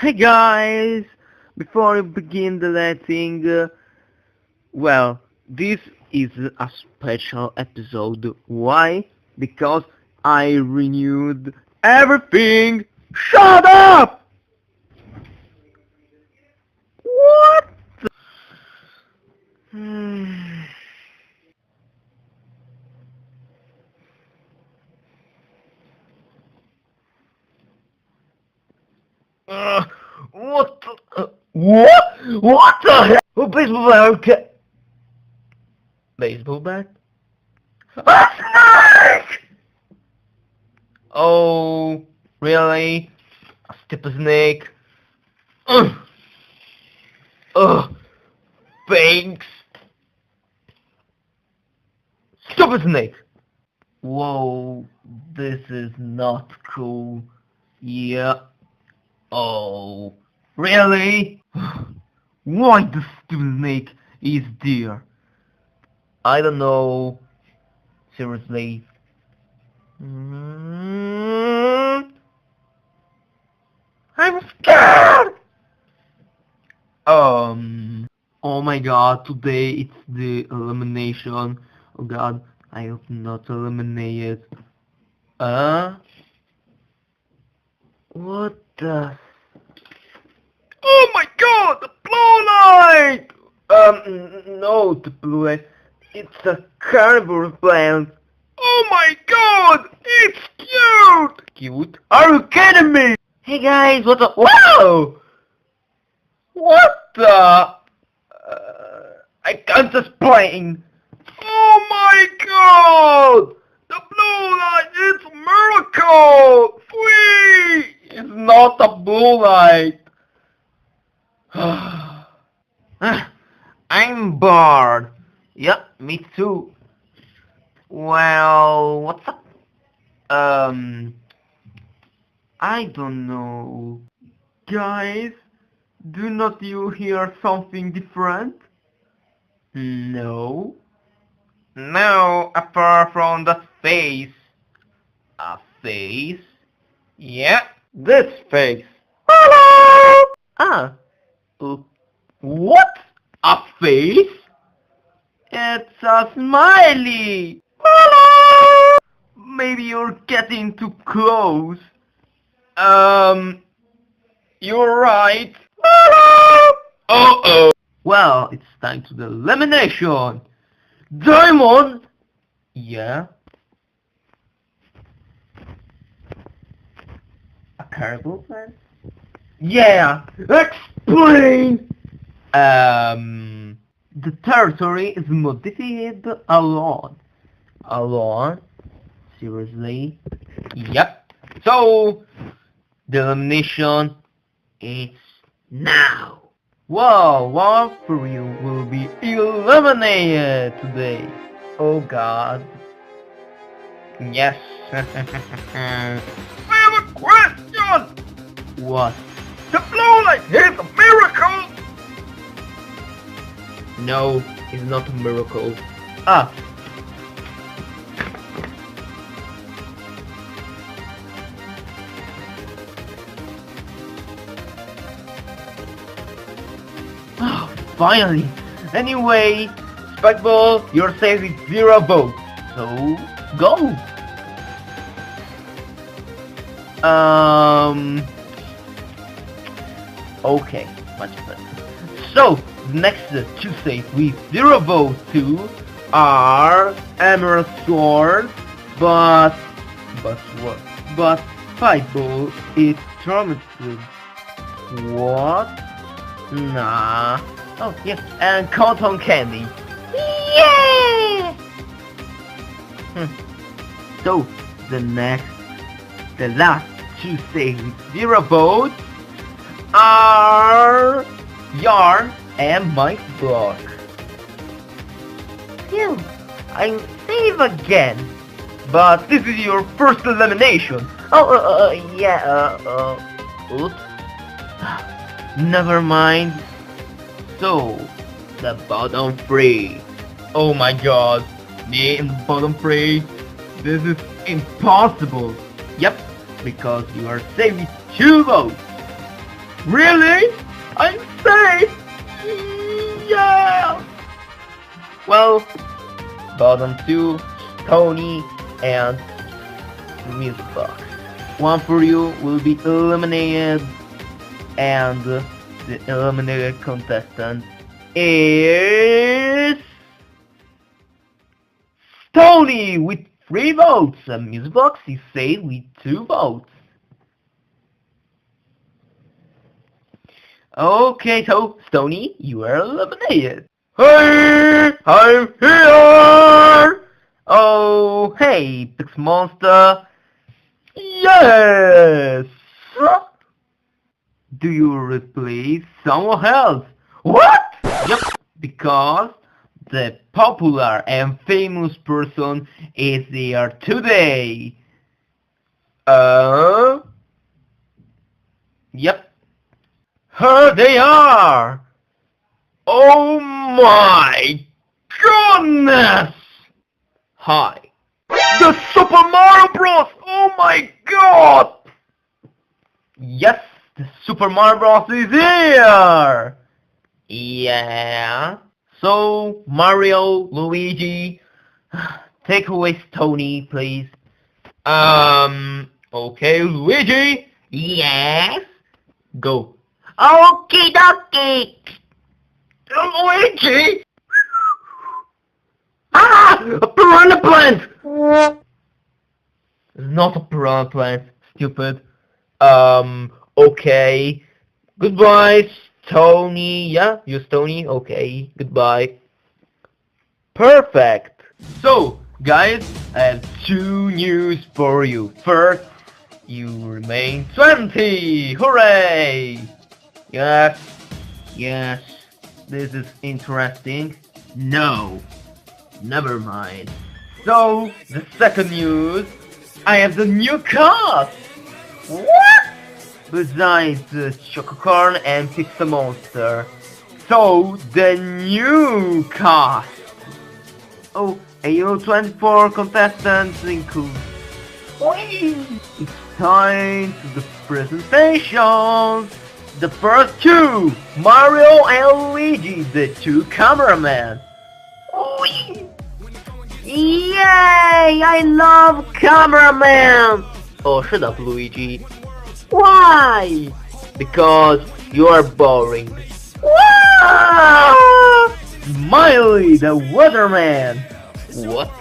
Hey guys! Before we begin the letting, well, this is a special episode. Why? Because I renewed everything! Shut up! What the... what the... what? What the hell? Oh, baseball bat, okay. Baseball bat? A snake! Oh, really? A stupid snake? Ugh. Ugh. Thanks. Stupid snake! Whoa, this is not cool. Yeah. Oh, really? Why the stupid snake is there? I don't know. Seriously. I'm scared! Oh my god, today it's the elimination. Oh god, I hope not eliminated. What the... Oh my god, the blue light! No, the blue light. It's a carnivore plant. Oh my god, it's cute! Cute? Are you kidding me? Hey guys, what the... Wow! What the... I can't explain. Oh my god! The blue light is a miracle! Sweet! It's not a blue light. I'm bored. Yep, me too. Well, what's up? I don't know. Guys, do not you hear something different? No. No, apart from the face. A face? Yeah, this face. Hello! Ah. What? A face? It's a smiley! Hello! Maybe you're getting too close. You're right. Hello! Uh-oh. Well, it's time to the elimination. Diamond! Yeah? A caribou plant? Yeah! Explain! The territory is modified a lot. A lot? Seriously? Yep. So, the elimination is now. Whoa, one for you will be eliminated today. Oh god. Yes. I have a question! What? The blue light is a miracle! No, it's not a miracle. Ah. Oh, finally. Anyway, Spikeball, you're safe with 0 votes. So, go. Okay, much better. So, next to save with 0 votes to are Emerald Sword, but what? But Spikeball is traumatized. What? Nah. Oh, yeah, and cotton candy. Yeah! So, the last two save with 0 votes are Yarn and Mike Block. Phew, I'm safe again. But this is your first elimination. Oh, yeah, oops. Never mind. So, the bottom 3. Oh my god, me in the bottom 3. This is impossible. Yep, because you are safe with 2 votes. Really? I'm safe! Yeah! Well, bottom two, Tony and Music Box. One for you will be eliminated, and the eliminated contestant is Tony with 3 votes, and Music Box is safe with 2 votes. Okay, so Tony, you are eliminated. Hey, I'm here! Oh, hey, Pix Monster. Yes! Do you replace someone else? What? Yep, because the popular and famous person is here today. Yep. Here they are! Oh my goodness! Hi. The Super Mario Bros! Oh my god! Yes, the Super Mario Bros is here! Yeah. So, Mario, Luigi, take away Tony, please. Okay, Luigi? Yes? Go. Okie dokie! Luigi! Ah! A piranha plant! It's not a piranha plant, stupid. Okay. Goodbye, Tony. Yeah, you're Tony? Okay, goodbye. Perfect! So, guys, I have 2 news for you. First, you remain 20! Hooray! Yes, yes, this is interesting. No, never mind. So, the second news, I have the new cast! What? Besides the Chococorn and Pixel Monster. So, the new cast. Oh, AO 24 contestants include... It's time to the presentations. The first 2, Mario and Luigi, the 2 cameramen. Yay! I love cameramen! Oh, shut up, Luigi. Why? Because you are boring. Smiley, the weatherman. What?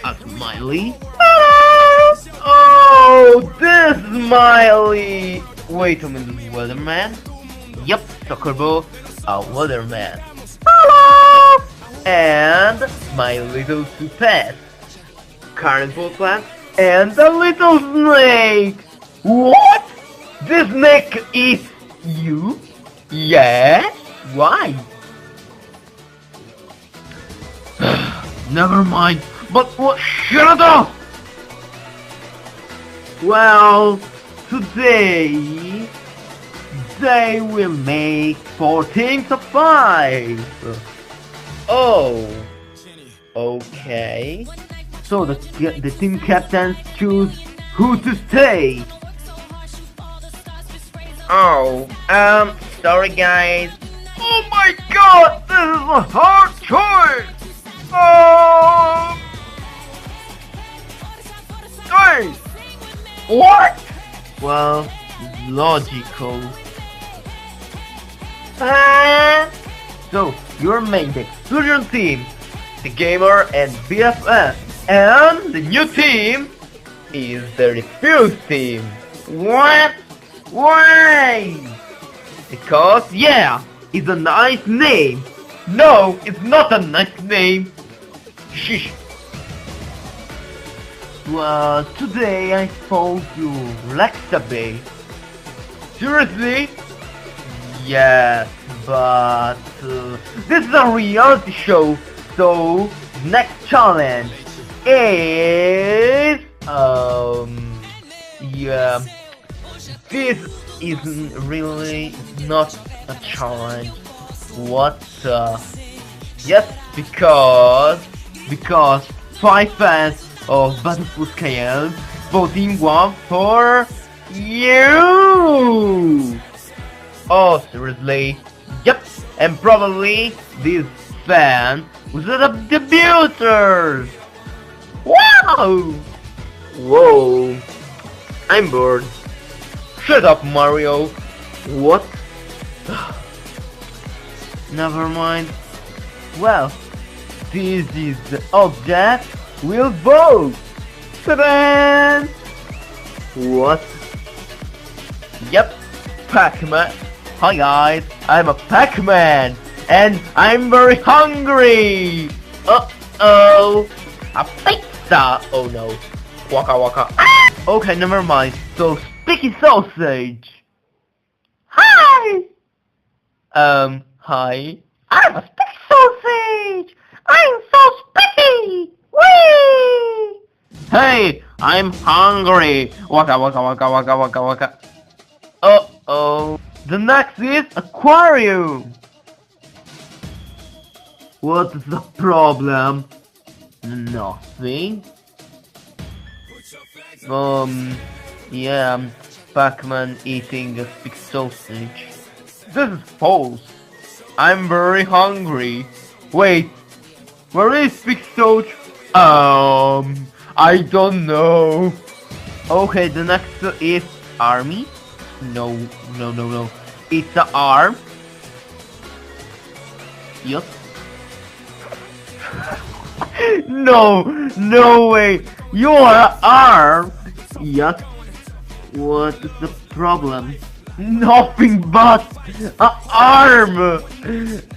A Smiley? Oh, this Smiley! Wait a minute, weatherman? Yup, soccer ball, a weatherman. Hello! And my little two pets, carnival plant and the little snake. What? This snake is you? Yes? Why? Never mind. But what? Shut up! Well, today they will make 4 teams of 5. Oh, okay. So the team captains choose who to stay. Oh, sorry guys. Oh my god, this is a hard choice. Guys, what? Well, logical. So, your main the Explosion team, the Gamer and BFF, and the new team is the Refuse team. What? Why? Because, yeah, it's a nice name. No, it's not a nice name. Shh. Well, today I told you Relaxabay. Seriously? Yes, but this is a reality show, so next challenge is yeah, this isn't really not a challenge. What? Yes, because 5 fans of Battlefield Sky Island voting one for you. Oh, seriously? Yep, and probably this fan was a debuter. Wow! Whoa! I'm bored. Shut up, Mario. What? Never mind. Well, this is the object we'll vote. Ta-da! What? Yep, Pac-Man. Hi guys, I'm a Pac-Man, and I'm very hungry. Uh-oh, a pizza. Oh no, waka waka. Ah! Okay, never mind. So sticky sausage. Hi. Hi. I'm a sticky sausage. I'm so sticky. Whee! Hey, I'm hungry. Waka waka waka waka waka waka. Uh-oh. The next is aquarium. What is the problem? Nothing. Yeah, Pac-Man eating a big sausage. This is false. I'm very hungry. Wait, where is big sausage? I don't know. Okay, the next is army. No. It's an arm. Yup. No way. You're an arm. Yup. What is the problem? Nothing but an arm.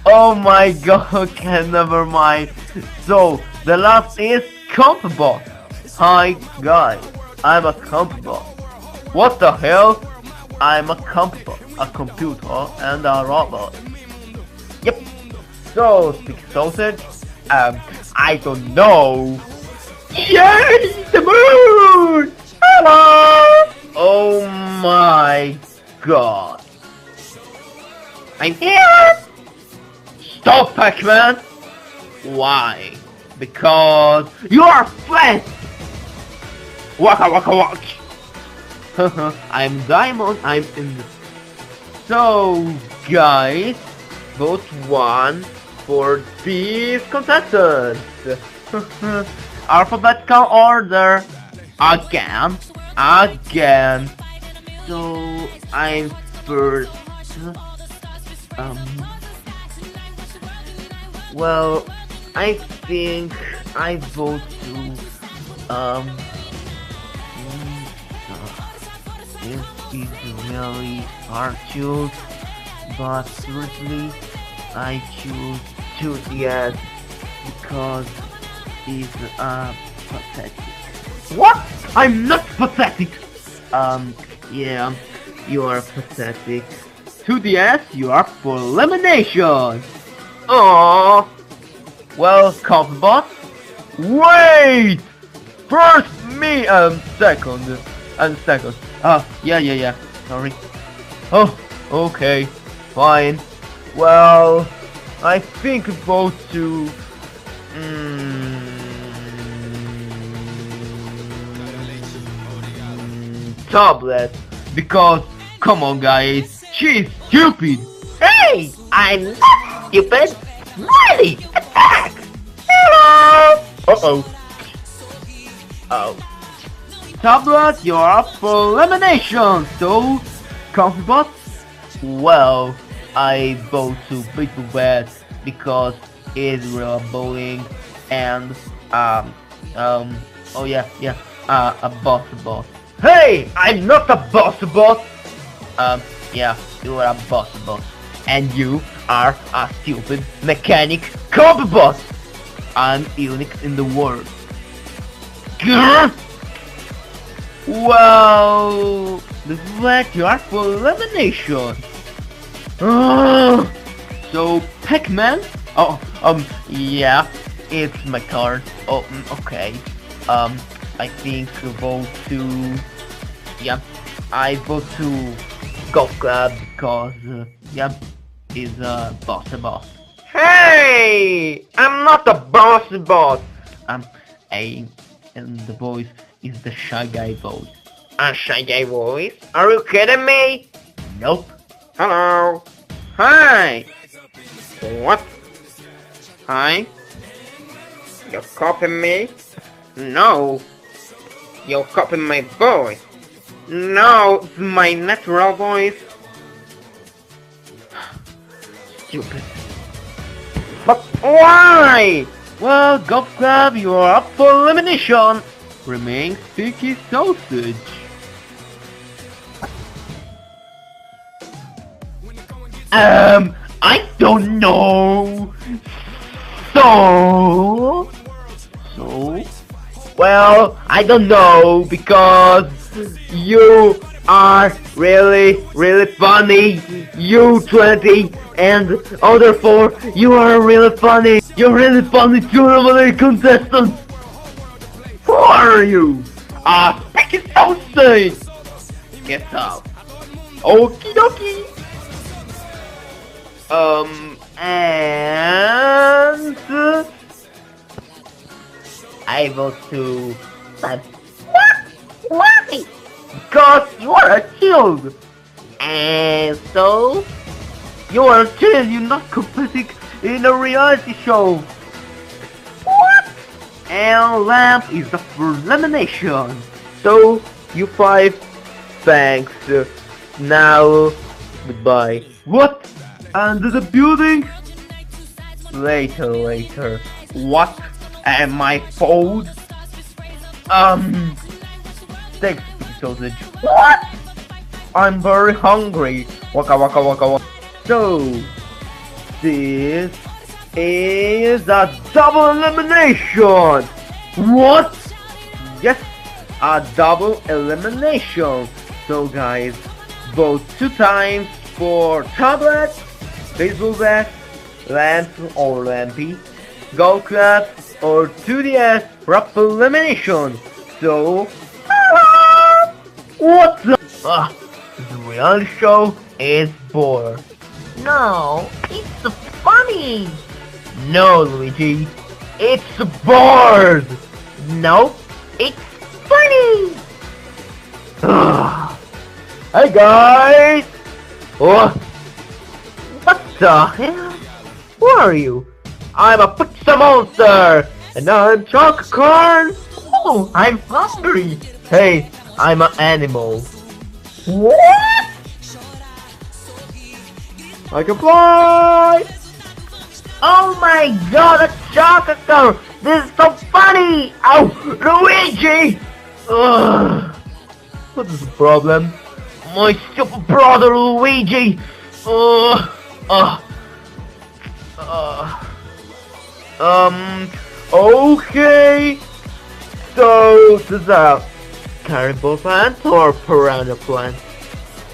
Oh my god. Okay, never mind. So the last is Compabot. Hi guys, I'm a Compabot. What the hell? I'm a computer and a robot. Yep. So, sticky sausage? I don't know. Yay! The moon! Hello! Oh my god. I'm here! Stop, Pac-Man! Why? Because you are flat! Waka waka waka! I'm Diamond, I'm in the... So, guys, vote 1 for these contestants. Alphabetical order. Again. So, I'm first. Well, I think I vote to, this is really hard choose, but seriously, I choose yes because it's pathetic. What? I'm not pathetic. Yeah, you are pathetic. To the S, you are for elimination. Aww. Well, Compabot. Wait. First me, second. Yeah, sorry. Oh, okay, fine. Well, I think vote to... Tablet, because, come on guys, she's stupid! Hey, I'm not stupid! Really, attack! Hello! Uh-oh. Oh. Tablet, you're up for elimination, so, Compabot? Well, I vote to Big Bad because it's real bowling and, oh yeah, a boss. Hey, I'm not a boss. Yeah, you are a boss. And you are a stupid mechanic Compabot. I'm unique in the world. Grr! Well, this is what you are for elimination. So, Pac-Man? Oh, yeah, it's my turn. Oh, okay. I think vote to... Yeah, I vote to Golf Club because, yeah, is a boss. Hey! I'm not a boss. And the voice is the Shy Guy voice. A Shy Guy voice? Are you kidding me? Nope. Hello. Hi. What? Hi. You copying me? No. You copying my voice? No, it's my natural voice. Stupid. But why? Well, Golf Club, you are up for elimination. Remain sticky sausage. I don't know. So? Well, I don't know because you are really funny. You 20 and other 4, you are really funny. You're really funny tournament contestants. Who are you? Sticky sausage. Get out. Okie dokie. And able to what? Why? Because you are a child. And so you are a child, you're not competing in a reality show. What? And Lamp is the first elimination. So you 5, thanks. Now goodbye. What? Under the building? Later. What? Am I food? Thanks, sausage. What? I'm very hungry. Waka. So, this is a double elimination. What? Yes, a double elimination. So guys, vote 2 times for tablet, baseball bat, lamp or lampy, Golf Club or 2DS rap elimination. So what the the reality show is bored. No, it's funny. No, Luigi, it's bored. No, it's funny. Hey guys. What the hell? Who are you? I'm a pizza monster, and I'm chocolate corn. Oh, I'm hungry. Hey, I'm an animal. What? I can fly. Oh my god, a chocolate corn. This is so funny. Oh, Luigi. Ugh. What is the problem? My stupid brother Luigi. Okay. So, the carnival plant or piranha plant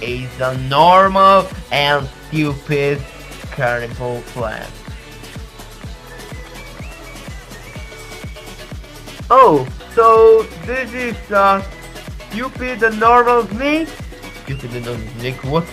is a normal and stupid carnival plant. Oh, so this is stupid and normal snake? Stupid and normal snake? What?